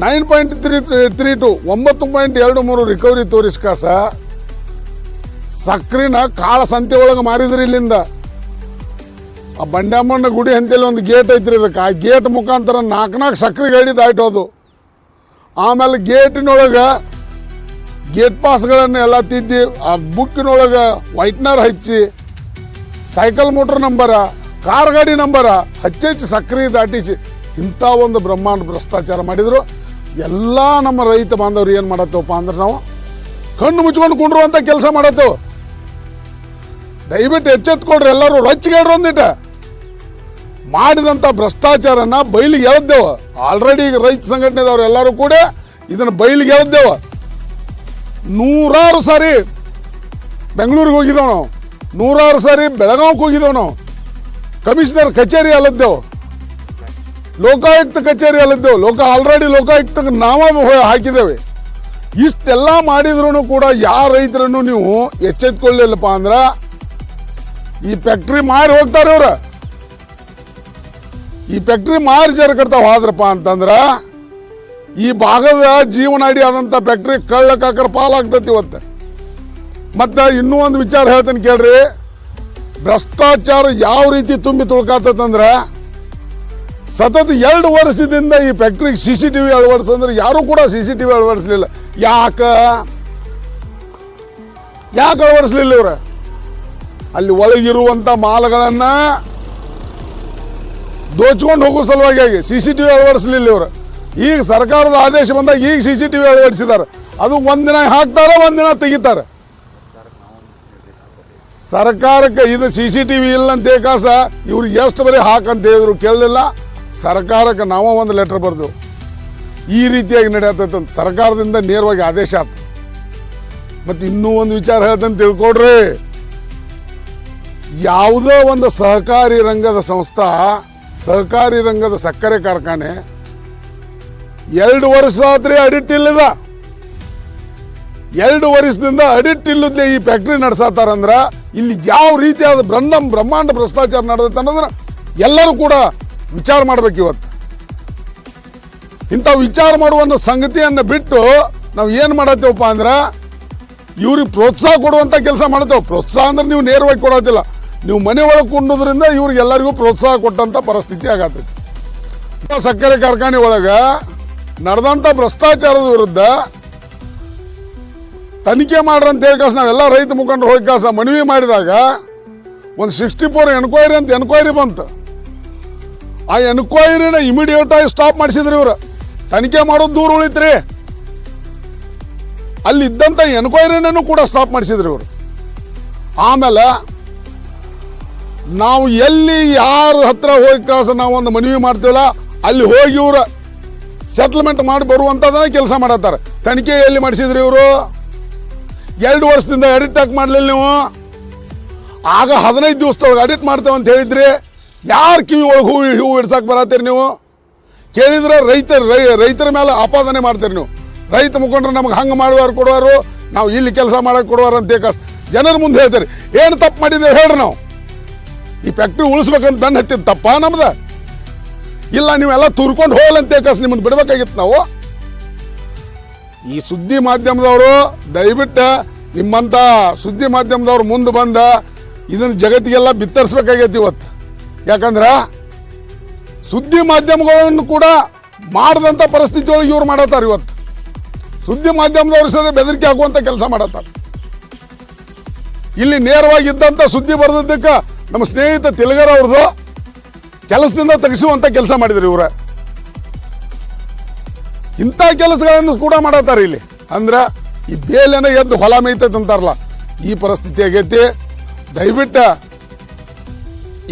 9.32 9.23 ರಿಕವರಿ ತೋರಿಸ್ಕಾಸ ಸಕ್ರಿನ ಕಾಳ ಸಂತೆ ಒಳಗೆ ಮಾರಿದ್ರಿ. ಇಲ್ಲಿಂದ ಆ ಬಂಡ್ಯಮ್ಮನ ಗುಡಿ ಅಂತೇಳಿ ಒಂದು ಗೇಟ್ ಐತ್ರಿ. ಇದಕ್ಕೆ ಆ ಗೇಟ್ ಮುಖಾಂತರ 4 ಸಕ್ರೆ ಗಾಡಿ ದಾಟೋದು. ಆಮೇಲೆ ಗೇಟಿನೊಳಗೆ ಗೇಟ್ ಪಾಸ್ಗಳನ್ನು ಎಲ್ಲ ತಿದ್ದಿ ಆ ಬುಕ್ಕಿನೊಳಗೆ ವೈಟ್ನರ್ ಹಚ್ಚಿ ಸೈಕಲ್ ಮೋಟ್ರ್ ನಂಬರ, ಕಾರ್ ಗಾಡಿ ನಂಬರ ಹಚ್ಚಿ ಸಕ್ರೆ ದಾಟಿಸಿ ಇಂಥ ಒಂದು ಬ್ರಹ್ಮಾಂಡ ಭ್ರಷ್ಟಾಚಾರ ಮಾಡಿದರು. ಎಲ್ಲ ನಮ್ಮ ರೈತ ಬಾಂಧವ್ರು ಏನು ಮಾಡತ್ತೇವಪ್ಪ ಅಂದ್ರೆ ನಾವು ಕಣ್ಣು ಮುಚ್ಕೊಂಡು ಕುಂಡ್ರುವಂಥ ಕೆಲಸ ಮಾಡತ್ತೇವೆ. ದಯವಿಟ್ಟು ಎಚ್ಚೆತ್ಕೊಡ್ರಿ, ಎಲ್ಲರೂ ರೊಚ್ಚಿಗೇಡ್ರು ಒಂದಿಟ ಮಾಡಿದಂಥ ಭ್ರಷ್ಟಾಚಾರನ ಬಯಲಿಗೆ ಎಳೆದ್ದೇವೆ. ಆಲ್ರೆಡಿ ಈಗ ರೈತ ಸಂಘಟನೆದವ್ರು ಎಲ್ಲರೂ ಕೂಡ ಇದನ್ನು ಬಯಲಿಗೆ ಎಳೆದ್ದೇವೆ. 100 ಸಾರಿ ಬೆಂಗಳೂರಿಗೆ ಹೋಗಿದ್ದೇವೆ ನಾವು, 100 ಸಾರಿ ಬೆಳಗಾವಿಗೆ ಹೋಗಿದ್ದೇವೆ ನಾವು, ಕಮಿಷನರ್ ಕಚೇರಿ ಅಲ್ಲದ್ದೇವು, ಲೋಕಾಯುಕ್ತ ಕಚೇರಿ ಅಲ್ಲದ್ದೇವು. ಆಲ್ರೆಡಿ ಲೋಕಾಯುಕ್ತಕ್ಕೆ ನಾವೇ ಹಾಕಿದ್ದೇವೆ. ಇಷ್ಟೆಲ್ಲ ಮಾಡಿದ್ರು ಕೂಡ ಯಾವ ರೈತರನ್ನು ನೀವು ಎಚ್ಚೆತ್ಕೊಳ್ಳಿಲ್ಲಪ್ಪ ಅಂದ್ರೆ ಈ ಫ್ಯಾಕ್ಟ್ರಿ ಮಾರಿ ಹೋಗ್ತಾರೆ ಇವ್ರು. ಈ ಫ್ಯಾಕ್ಟ್ರಿ ಮಾರಿ ಜರಕರ್ತಾವ ಹೋದ್ರಪ್ಪ ಅಂತಂದ್ರೆ ಈ ಭಾಗದ ಜೀವನಾಡಿ ಆದಂಥ ಫ್ಯಾಕ್ಟ್ರಿ ಕಳ್ಳಕಾಕರ ಪಾಲಾಗ್ತೈತಿ ಇವತ್ತು. ಮತ್ತು ಇನ್ನೂ ಒಂದು ವಿಚಾರ ಹೇಳ್ತೇನೆ ಕೇಳ್ರಿ. ಭ್ರಷ್ಟಾಚಾರ ಯಾವ ರೀತಿ ತುಂಬಿ ತುಳ್ಕಾತಂದ್ರೆ ಸತತ 2 ವರ್ಷದಿಂದ ಈ ಫ್ಯಾಕ್ಟ್ರಿಗೆ CCTV ಅಳವಡಿಸಂದ್ರೆ ಯಾರೂ ಕೂಡ CCTV ಅಳವಡಿಸಲಿಲ್ಲ. ಯಾಕೆ ಅಳವಡಿಸಲಿಲ್ಲ ಇವ್ರ? ಅಲ್ಲಿ ಒಳಗಿರುವಂಥ ಮಾಲಗಳನ್ನು ದೋಚ್ಕೊಂಡು ಹೋಗೋ ಸಲುವಾಗಿ CCTV ಅಳವಡಿಸಲಿಲ್ಲ ಇವರು. ಈಗ ಸರ್ಕಾರದ ಆದೇಶ ಬಂದಾಗ ಈಗ CCTV ಅಳವಡಿಸಿದ್ದಾರೆ. ಅದು ಒಂದಿನ ಹಾಕ್ತಾರೆ, ಒಂದಿನ ತೆಗಿತಾರೆ. ಸರ್ಕಾರಕ್ಕೆ ಇದು CCTV ಇಲ್ಲ ಅಂತ ಏಕಾಸ ಇವ್ರಿಗೆ ಎಷ್ಟು ಬರೀ ಹಾಕಂತ ಹೇಳಿದ್ರು ಕೇಳಲಿಲ್ಲ. ಸರ್ಕಾರಕ್ಕೆ ನಾವು ಒಂದು ಲೆಟ್ರ್ ಬರೆದು ಈ ರೀತಿಯಾಗಿ ನಡೆಯತ್ತಂತ ಸರ್ಕಾರದಿಂದ ನೇರವಾಗಿ ಆದೇಶ ಆಯ್ತು. ಮತ್ತು ಇನ್ನೂ ಒಂದು ವಿಚಾರ ಹೇಳ್ತಂತ ತಿಳ್ಕೊಡ್ರಿ. ಯಾವುದೋ ಒಂದು ಸಹಕಾರಿ ರಂಗದ ಸಂಸ್ಥಾ, ಸಹಕಾರಿ ರಂಗದ ಸಕ್ಕರೆ ಕಾರ್ಖಾನೆ 2 ವರ್ಷ ಆತ್ರಿ ಅಡಿಟ್ ಇಲ್ಲದ. 2 ವರ್ಷದಿಂದ ಅಡಿಟ್ ಇಲ್ಲದೆ ಈ ಫ್ಯಾಕ್ಟ್ರಿ ನಡೆಸತ್ತಾರಂದ್ರೆ ಇಲ್ಲಿ ಯಾವ ರೀತಿಯಾದ ಬ್ರಹ್ಮಾಂಡ ಭ್ರಷ್ಟಾಚಾರ ನಡೆದೈತೆ ಅನ್ನೋದನ್ನ ಎಲ್ಲರೂ ಕೂಡ ವಿಚಾರ ಮಾಡ್ಬೇಕು. ಇವತ್ತು ಇಂಥ ವಿಚಾರ ಮಾಡುವಂಥ ಸಂಗತಿಯನ್ನು ಬಿಟ್ಟು ನಾವು ಏನು ಮಾಡತ್ತೇವಪ್ಪ ಅಂದ್ರೆ ಇವ್ರಿಗೆ ಪ್ರೋತ್ಸಾಹ ಕೊಡುವಂಥ ಕೆಲಸ ಮಾಡ್ತೇವೆ. ಪ್ರೋತ್ಸಾಹ ಅಂದ್ರೆ ನೀವು ನೇರವಾಗಿ ಕೊಡೋದಿಲ್ಲ, ನೀವು ಮನೆ ಒಳಗೆ ಕೊಂಡೋದ್ರಿಂದ ಇವ್ರಿಗೆಲ್ಲರಿಗೂ ಪ್ರೋತ್ಸಾಹ ಕೊಟ್ಟಂಥ ಪರಿಸ್ಥಿತಿ ಆಗತ್ತೈತಿ. ಸಕ್ಕರೆ ಕಾರ್ಖಾನೆ ಒಳಗೆ ನಡೆದಂಥ ಭ್ರಷ್ಟಾಚಾರದ ವಿರುದ್ಧ ತನಿಖೆ ಮಾಡ್ರಂತ ಹೇಳಿ ಕಾಸು ನಾವೆಲ್ಲ ರೈತ ಮುಖಂಡರು ಹೋಗಿ ಕಾಸ ಮನವಿ ಮಾಡಿದಾಗ ಒಂದು 64 ಎನ್ಕ್ವೈರಿ ಅಂತ ಎನ್ಕ್ವೈರಿ ಬಂತು. ಆ ಎನ್ಕ್ವೈರಿನ ಇಮಿಡಿಯೇಟ್ ಆಗಿ ಸ್ಟಾಪ್ ಮಾಡಿಸಿದ್ರಿ ಇವರು. ತನಿಖೆ ಮಾಡೋದು ದೂರ ಉಳಿತ್ರಿ. ಅಲ್ಲಿ ಇದ್ದಂಥ ಎನ್ಕ್ವೈರಿನೂ ಕೂಡ ಸ್ಟಾಪ್ ಮಾಡಿಸಿದ್ರಿ ಇವರು. ಆಮೇಲೆ ನಾವು ಎಲ್ಲಿ ಯಾರ ಹತ್ರ ಹೋಗಿ ಕಾಸ ನಾವು ಒಂದು ಮನವಿ ಮಾಡ್ತೀವಲ್ಲ ಅಲ್ಲಿ ಹೋಗಿ ಇವರು ಸೆಟ್ಲ್ಮೆಂಟ್ ಮಾಡಿ ಬರುವಂಥದ್ದನ್ನ ಕೆಲಸ ಮಾಡತ್ತಾರೆ. ತನಿಖೆ ಎಲ್ಲಿ ಮಾಡಿಸಿದ್ರಿ ಇವರು? 2 ವರ್ಷದಿಂದ ಎಡಿಟ್ ಹಾಕಿ ಮಾಡಲಿಲ್ಲ ನೀವು. ಆಗ 15 ದಿವಸದೊಳಗೆ ಎಡಿಟ್ ಮಾಡ್ತೇವೆ ಅಂತ ಹೇಳಿದ್ರಿ. ಯಾರು ಕಿವಿ ಒಳಗೆ ಹೂವು ಇಡ್ಸಕ್ಕೆ ಬರತ್ತೀರಿ ನೀವು? ಕೇಳಿದ್ರೆ ರೈತರ ಮೇಲೆ ಆಪಾದನೆ ಮಾಡ್ತೀರಿ ನೀವು. ರೈತ ಮುಖಂಡರು ನಮಗೆ ಹಂಗೆ ಮಾಡುವಾರು ಕೊಡುವಾರು, ನಾವು ಇಲ್ಲಿ ಕೆಲಸ ಮಾಡಕ್ಕೆ ಕೊಡುವಾರು ಅಂತ ಜನರ ಮುಂದೆ ಹೇಳ್ತಾರೆ. ಏನು ತಪ್ಪು ಮಾಡಿದ್ದೇವೆ ಹೇಳ್ರಿ? ನಾವು ಈ ಫ್ಯಾಕ್ಟ್ರಿ ಉಳಿಸ್ಬೇಕಂತ ಬೆನ್ನು ಹತ್ತಿದ್ದು ತಪ್ಪ ನಮ್ದು? ಇಲ್ಲ, ನೀವೆಲ್ಲ ತುರ್ಕೊಂಡು ಹೋಗಲಂತ ನಿಮ್ಮನ್ನು ಬಿಡಬೇಕಾಗಿತ್ತು ನಾವು. ಈ ಸುದ್ದಿ ಮಾಧ್ಯಮದವರು ದಯವಿಟ್ಟು ನಿಮ್ಮಂಥ ಸುದ್ದಿ ಮಾಧ್ಯಮದವ್ರು ಮುಂದೆ ಬಂದ ಇದನ್ನು ಜಗತ್ತಿಗೆಲ್ಲ ಬಿತ್ತರಿಸ್ಬೇಕಾಗೈತಿ ಇವತ್ತು. ಯಾಕಂದ್ರೆ ಸುದ್ದಿ ಮಾಧ್ಯಮಗಳನ್ನು ಕೂಡ ಮಾಡದಂಥ ಪರಿಸ್ಥಿತಿಯೊಳಗೆ ಇವ್ರು ಮಾಡತ್ತಾರೆ. ಇವತ್ತು ಸುದ್ದಿ ಮಾಧ್ಯಮದವ್ರು ಸಹ ಬೆದರಿಕೆ ಹಾಕುವಂಥ ಕೆಲಸ ಮಾಡತ್ತಾರೆ. ಇಲ್ಲಿ ನೇರವಾಗಿದ್ದಂಥ ಸುದ್ದಿ ಬರೆದದ್ದಕ್ಕೆ ನಮ್ಮ ಸ್ನೇಹಿತ ತಿಲಗರ್ ಅವ್ರದ್ದು ಕೆಲಸದಿಂದ ತೆಗೆಸುವಂಥ ಕೆಲಸ ಮಾಡಿದ್ರು ಇವ್ರ. ಇಂಥ ಕೆಲಸಗಳನ್ನು ಕೂಡ ಮಾಡತ್ತಾರೆ ಇಲ್ಲಿ. ಅಂದ್ರೆ ಈ ಬೇಲೆನ ಎದ್ದು ಹೊಲ ಮೇಯ್ತೈತೆ ಅಂತಾರಲ್ಲ, ಈ ಪರಿಸ್ಥಿತಿ ಆಗೈತಿ. ದಯವಿಟ್ಟು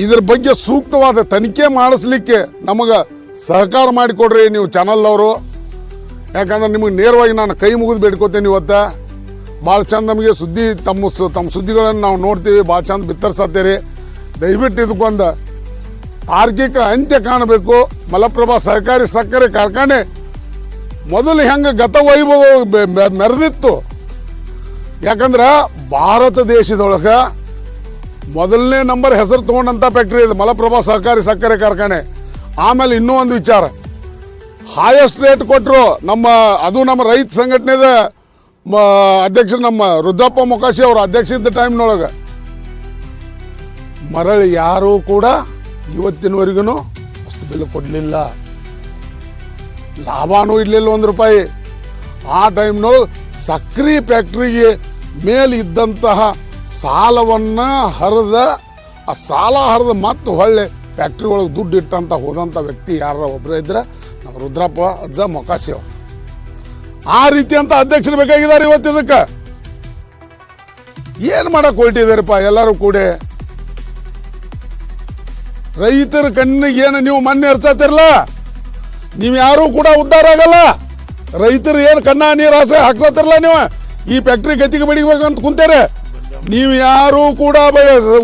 ಇದ್ರ ಬಗ್ಗೆ ಸೂಕ್ತವಾದ ತನಿಖೆ ಮಾಡಿಸ್ಲಿಕ್ಕೆ ನಮಗೆ ಸಹಕಾರ ಮಾಡಿಕೊಡ್ರಿ ನೀವು ಚಾನಲ್ದವರು. ಯಾಕಂದ್ರೆ ನಿಮಗೆ ನೇರವಾಗಿ ನಾನು ಕೈ ಮುಗಿದು ಬೇಡ್ಕೋತೇನೆ. ಇವತ್ತು ಭಾಳ ಚಂದ ನಮಗೆ ಸುದ್ದಿ ತಮ್ಮ ಸುದ್ದಿಗಳನ್ನು ನಾವು ನೋಡ್ತೀವಿ, ಭಾಳ ಚಂದ ಬಿತ್ತರಿಸತ್ತೀರಿ. ದಯವಿಟ್ಟು ಇದಕ್ಕೊಂದು ತಾರ್ಕಿಕ ಅಂತ್ಯ ಕಾಣಬೇಕು. ಮಲಪ್ರಭಾ ಸಹಕಾರಿ ಸಕ್ಕರೆ ಕಾರ್ಖಾನೆ ಮೊದಲು ಹೆಂಗೆ ಗತವೈಭವ ಮೆರೆದಿತ್ತು. ಯಾಕಂದ್ರೆ ಭಾರತ ದೇಶದೊಳಗೆ ಮೊದಲನೇ ನಂಬರ್ ಹೆಸರು ತೊಗೊಂಡಂಥ ಫ್ಯಾಕ್ಟ್ರಿ ಇದು ಮಲಪ್ರಭಾ ಸಹಕಾರಿ ಸಕ್ಕರೆ ಕಾರ್ಖಾನೆ. ಆಮೇಲೆ ಇನ್ನೂ ಒಂದು ವಿಚಾರ, ಹೈಯೆಸ್ಟ್ ರೇಟ್ ಕೊಟ್ಟರು ನಮ್ಮ ರೈತ ಸಂಘಟನೆದ ಅಧ್ಯಕ್ಷರು ನಮ್ಮ ರುದ್ರಪ್ಪ ಮೊಕಾಶಿ ಅವರು ಅಧ್ಯಕ್ಷ ಇದ್ದ ಟೈಮ್ನೊಳಗೆ ಮರಳಿ ಯಾರೂ ಕೂಡ ಇವತ್ತಿನವರೆಗೂ ಅಷ್ಟು ಬೆಲೆ ಕೊಡಲಿಲ್ಲ, ಲಾಭನೂ ಇರಲಿಲ್ಲ ₹1. ಆ ಟೈಮ್ನೊಳಗೆ ಸಕ್ರೆ ಫ್ಯಾಕ್ಟ್ರಿಗೆ ಮೇಲೆ ಇದ್ದಂತಹ ಸಾಲವನ್ನು ಹರಿದ ಆ ಸಾಲ ಹರಿದ ಮತ್ತು ಹೊಳ್ಳೆ ಫ್ಯಾಕ್ಟ್ರಿ ಒಳಗೆ ದುಡ್ಡು ಇಟ್ಟಂತ ಹೋದಂಥ ವ್ಯಕ್ತಿ ಯಾರ ಒಬ್ಬರೇ ಇದ್ರೆ ನಮ್ಮ ರುದ್ರಪ್ಪ ಅಜ್ಜ ಮೊಕಾಶಿ ಅವರು. ಆ ರೀತಿಯಂಥ ಅಧ್ಯಕ್ಷರು ಬೇಕಾಗಿದ್ದಾರೆ ಇವತ್ತು. ಇದಕ್ಕೆ ಏನು ಮಾಡಕ್ಕೆ ಹೊರಟಿದ್ದಾರಪ್ಪ ಎಲ್ಲರೂ ಕೂಡ? ರೈತರ ಕಣ್ಣಿಗೆ ಏನು ನೀವು ಮೊನ್ನೆ ಹರ್ಚತ್ತಿರಲ್ಲ, ನೀವು ಯಾರೂ ಕೂಡ ಉದ್ಧಾರ ಆಗಲ್ಲ. ರೈತರು ಏನು ಕಣ್ಣ ನೀರು ಆಸೆ ಹಾಕ್ಸತ್ತಿರಲ್ಲ. ನೀವು ಈ ಫ್ಯಾಕ್ಟ್ರಿ ಗತಿಗೆ ಬಡಿಬೇಕಂತ ಕುಂತೇರೆ ನೀವು ಯಾರೂ ಕೂಡ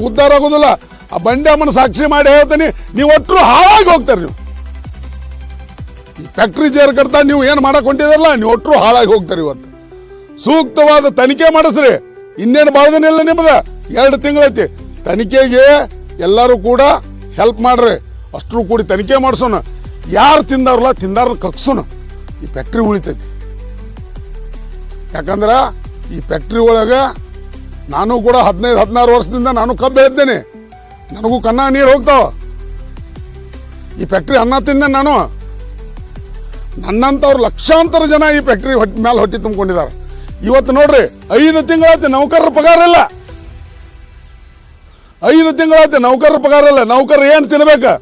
ಉದ್ಧಾರ ಆಗೋದಿಲ್ಲ. ಆ ಬಂಡ್ಯಮ್ಮನ ಸಾಕ್ಷಿ ಮಾಡಿ ಹೇಳ್ತೀನಿ, ನೀವು ಒಟ್ಟರು ಹಾಳಾಗಿ ಹೋಗ್ತಾರೆ. ನೀವು ಈ ಫ್ಯಾಕ್ಟ್ರಿ ಜೇರ್ ಕಟ್ತಾ ನೀವು ಏನು ಮಾಡಕ್ಕೆ ಹೊಂಟಿದಾರಲ್ಲ, ನೀವು ಒಟ್ಟರು ಹಾಳಾಗಿ ಹೋಗ್ತಾರೆ. ಇವತ್ತು ಸೂಕ್ತವಾದ ತನಿಖೆ ಮಾಡಿಸ್ರಿ. ಇನ್ನೇನು ಭಾಳ ದಿನ ಇಲ್ಲ, ನಿಮ್ಮದು 2 ತಿಂಗಳೈತಿ. ತನಿಖೆಗೆ ಎಲ್ಲರೂ ಕೂಡ ಹೆಲ್ಪ್ ಮಾಡ್ರಿ. ಅಷ್ಟರು ಕೂಡಿ ತನಿಖೆ ಮಾಡಿಸೋಣ. ಯಾರು ತಿಂದಾರಲ್ಲ ತಿಂದಾರ ಕಕ್ಸೋಣ. ಈ ಫ್ಯಾಕ್ಟ್ರಿ ಉಳಿತೈತಿ. ಯಾಕಂದ್ರೆ ಈ ಫ್ಯಾಕ್ಟ್ರಿ ಒಳಗೆ ನಾನು ಕೂಡ 15-16 ವರ್ಷದಿಂದ ನಾನು ಕಬ್ಬು ಬೆಳೆದ್ದೇನೆ. ನನಗೂ ಕಣ್ಣ ನೀರು ಹೋಗ್ತಾವ. ಈ ಫ್ಯಾಕ್ಟ್ರಿ ಅನ್ನ ತಿಂದೆ ನಾನು. ನನ್ನಂಥವ್ರು ಲಕ್ಷಾಂತರ ಜನ ಈ ಫ್ಯಾಕ್ಟ್ರಿ ಮೇಲೆ ಹೊಟ್ಟೆ ತುಂಬಿಕೊಂಡಿದ್ದಾರೆ. ಇವತ್ತು ನೋಡ್ರಿ 5 ತಿಂಗಳಾಯ್ತು ನೌಕರರ ಪಗಾರ ಇಲ್ಲ. 5 ತಿಂಗಳಾಯ್ತು ನೌಕರರ ಪಗಾರ ಇಲ್ಲ. ನೌಕರರು ಏನು ತಿನ್ಬೇಕು?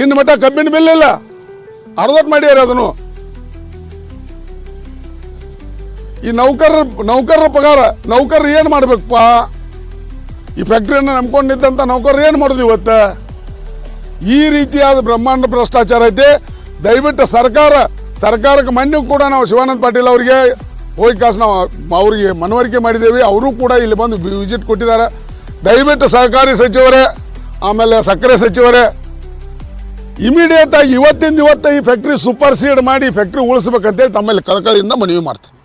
ಇನ್ನು ಮಟ್ಟ ಕಬ್ಬಿನ ಬಿಲ್ ಇಲ್ಲ, ಅರ್ಧಟ್ ಮಾಡ್ಯಾರ ಅದನ್ನು. ಈ ನೌಕರರ ಪಗಾರ ನೌಕರರು ಏನು ಮಾಡ್ಬೇಕಪ್ಪ? ಈ ಫ್ಯಾಕ್ಟ್ರಿಯನ್ನು ನಂಬ್ಕೊಂಡಿದ್ದಂಥ ನೌಕರರು ಏನು ಮಾಡೋದು ಇವತ್ತು? ಈ ರೀತಿಯಾದ ಬ್ರಹ್ಮಾಂಡ ಭ್ರಷ್ಟಾಚಾರ ಐತೆ. ದಯವಿಟ್ಟು ಸರ್ಕಾರಕ್ಕೆ ಮೊನ್ನೆ ಕೂಡ ನಾವು ಶಿವಾನಂದ ಪಾಟೀಲ್ ಅವರಿಗೆ ಹೋಗಿ ನಾವು ಅವರಿಗೆ ಮನವರಿಕೆ ಮಾಡಿದ್ದೇವೆ. ಅವರು ಕೂಡ ಇಲ್ಲಿ ಬಂದು ವಿಸಿಟ್ ಕೊಟ್ಟಿದ್ದಾರೆ. ದಯವಿಟ್ಟು ಸಹಕಾರಿ ಸಚಿವರೇ, ಆಮೇಲೆ ಸಕ್ಕರೆ ಸಚಿವರೇ, ಇಮಿಡಿಯೇಟ್ ಆಗಿ ಇವತ್ತಿಂದ ಇವತ್ತು ಈ ಫ್ಯಾಕ್ಟ್ರಿ ಸೂಪರ್ ಸೀಡ್ ಮಾಡಿ ಫ್ಯಾಕ್ಟ್ರಿ ಉಳಿಸ್ಬೇಕಂತೇಳಿ ತಮ್ಮಲ್ಲಿ ಕಳಕಳಿಯಿಂದ ಮನವಿ ಮಾಡ್ತೀನಿ.